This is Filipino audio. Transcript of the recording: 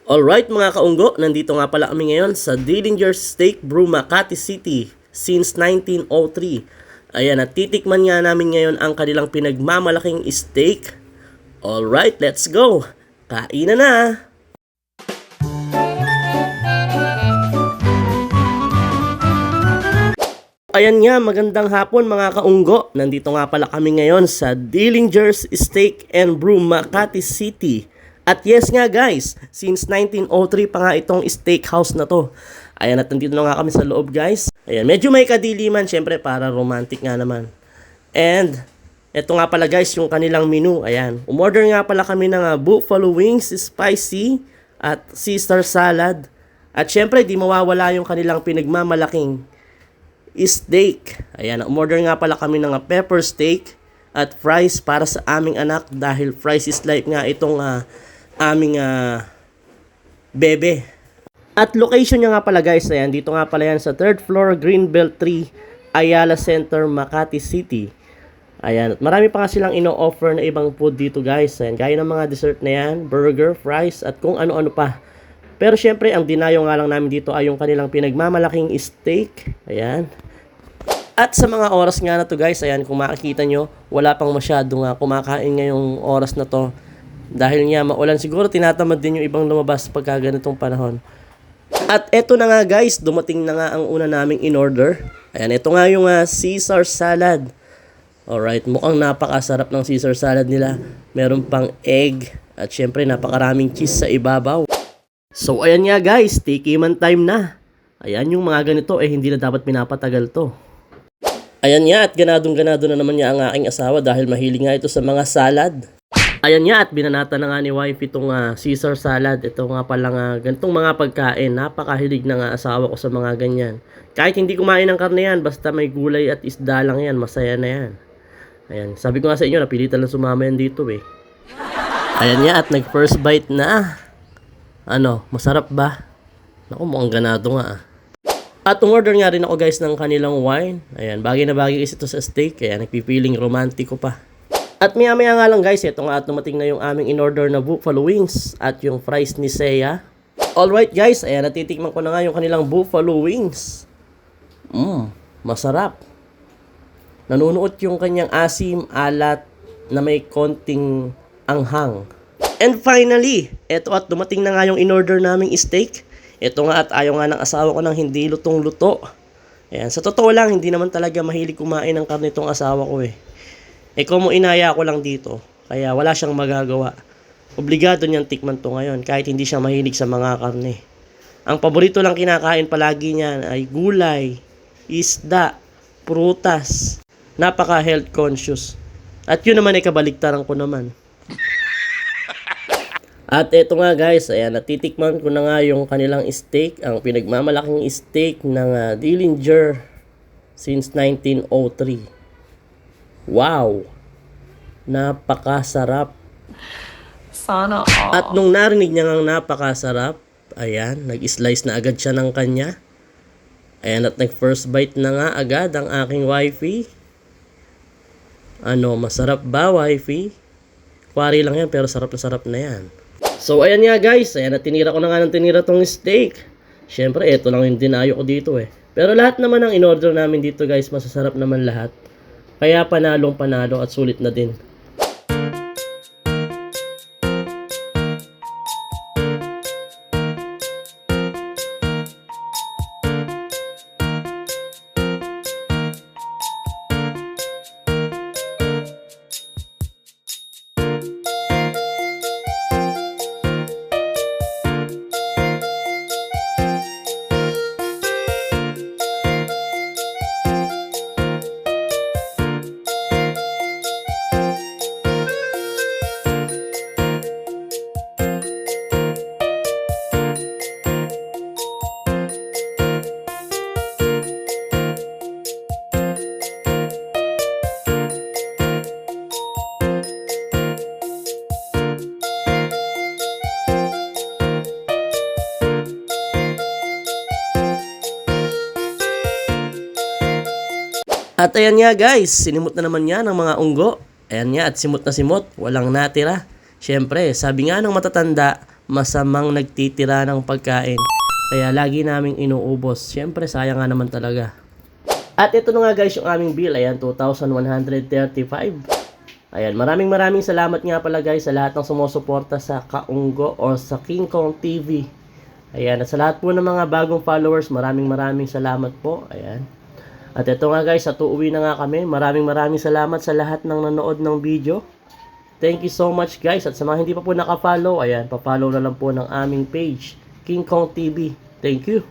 Alright mga kaunggo, nandito nga pala kami ngayon sa Dillinger Steak Brew, Makati City since 1903. Ayan, at titikman nga namin ngayon ang kanilang pinagmamalaking steak. Alright, let's go! Kain na! Ayan nga, magandang hapon mga kaunggo. Nandito nga pala kami ngayon sa Dillinger's Steak and Brew, Makati City. At yes nga guys, since 1903 pa nga itong steakhouse na to. Ayan, at nandito na nga kami sa loob guys. Ayan, medyo may kadiliman syempre para romantic nga naman. And eto nga pala guys yung kanilang menu. Ayan, umorder nga pala kami ng buffalo wings, spicy at Caesar salad. At syempre di mawawala yung kanilang pinagmamalaking steak. Ayan, umorder nga pala kami ng pepper steak at fries para sa aming anak dahil fries is life nga itong aming bebe. At location niya nga pala guys, ayan, dito nga pala yan sa 3rd floor, Greenbelt 3, Ayala Center, Makati City. Ayan, at marami pa nga silang ino-offer na ibang food dito guys. Ayan, gaya ng mga dessert na yan, burger, fries, at kung ano-ano pa. Pero syempre, ang dinayo nga lang namin dito ay yung kanilang pinagmamalaking steak. Ayan. At sa mga oras nga na to guys, ayan, kung makikita nyo, wala pang masyadong kumakain ngayong oras na to. Dahil nga maulan, siguro tinatamad din yung ibang lumabas pagka ganitong panahon. At eto na nga guys, dumating na nga ang una naming in-order. Ayan, ito nga yung Caesar salad. Alright, mukhang napakasarap ng Caesar salad nila. Meron pang egg at syempre napakaraming cheese sa ibabaw. So ayan nga guys, tikiman time na. Ayan, yung mga ganito hindi na dapat pinapatagal to. Ayan nga, at ganadong-ganado na naman niya ang aking asawa dahil mahilig nga ito sa mga salad. Ayan nga, at binanata na nga ni wife itong Caesar salad. Ito nga palang ganitong mga pagkain. Napakahilig na nga asawa ko sa mga ganyan. Kahit hindi kumain ng karne yan, basta may gulay at isda lang yan, masaya na yan. Ayan, sabi ko nga sa inyo, napilitan lang sumama yan dito eh. Ayan nga, at nag first bite na. Ano, masarap ba? Naku, mukhang ganado nga At umorder nga rin ako guys ng kanilang wine. Ayan, bagay na bagay kasi ito sa steak. Kaya nagpipiling romantiko pa. At maya-maya nga lang guys, ito nga at dumating na yung aming in-order na buffalo wings at yung fries ni Seiya. Alright guys, ayan, natitikman ko na nga yung kanilang buffalo wings. Masarap. Nanunuot yung kanyang asim, alat, na may konting anghang. And finally, ito at dumating na nga yung in-order naming steak. Ito nga at ayaw nga ng asawa ko ng hindi lutong-luto. Ayan, sa totoo lang, hindi naman talaga mahilig kumain ng karne itong asawa ko kung inaya ko lang dito, kaya wala siyang magagawa. Obligado niyang tikman to ngayon, kahit hindi siya mahilig sa mga karne. Ang paborito lang kinakain palagi niyan ay gulay, isda, prutas. Napaka health conscious. At yun naman ay kabaligtaran ko naman. At eto nga guys, ayan, natitikman ko na nga yung kanilang steak, ang pinagmamalaking steak ng Dillinger since 1903. Wow! Napakasarap. Sana all. At nung narinig niya ngang napakasarap, ayan, nag-slice na agad siya ng kanya. Ayan, at nag-first bite na nga agad ang aking wifey. Ano, masarap ba wifey? Kwari lang yan pero sarap na yan. So ayan nga guys, ayan, at tinira ko na nga ng tinira tong steak. Syempre, eto lang yung dinayo ko dito Pero lahat naman ng in-order namin dito guys, masasarap naman lahat. Kaya panalong panalo at sulit na din. At ayan nga guys, sinimot na naman niya ng mga unggo. Ayan nga, at simot na simot, walang natira. Syempre, sabi nga ng matatanda, masamang nagtitira ng pagkain. Kaya lagi naming inuubos. Siyempre, sayang nga naman talaga. At ito na nga guys yung aming bill. Ayan, 2,135. Ayan, maraming salamat nga pala guys sa lahat ng sumusuporta sa Kaunggo o sa King Kong TV. Ayan, at sa lahat po ng mga bagong followers, maraming salamat po. Ayan. At ito nga guys, at uuwi na nga kami. Maraming salamat sa lahat ng nanood ng video. Thank you so much guys. At sa mga hindi pa po nakafollow, ayan, pa-follow na lang po ng aming page, King Kong TV. Thank you.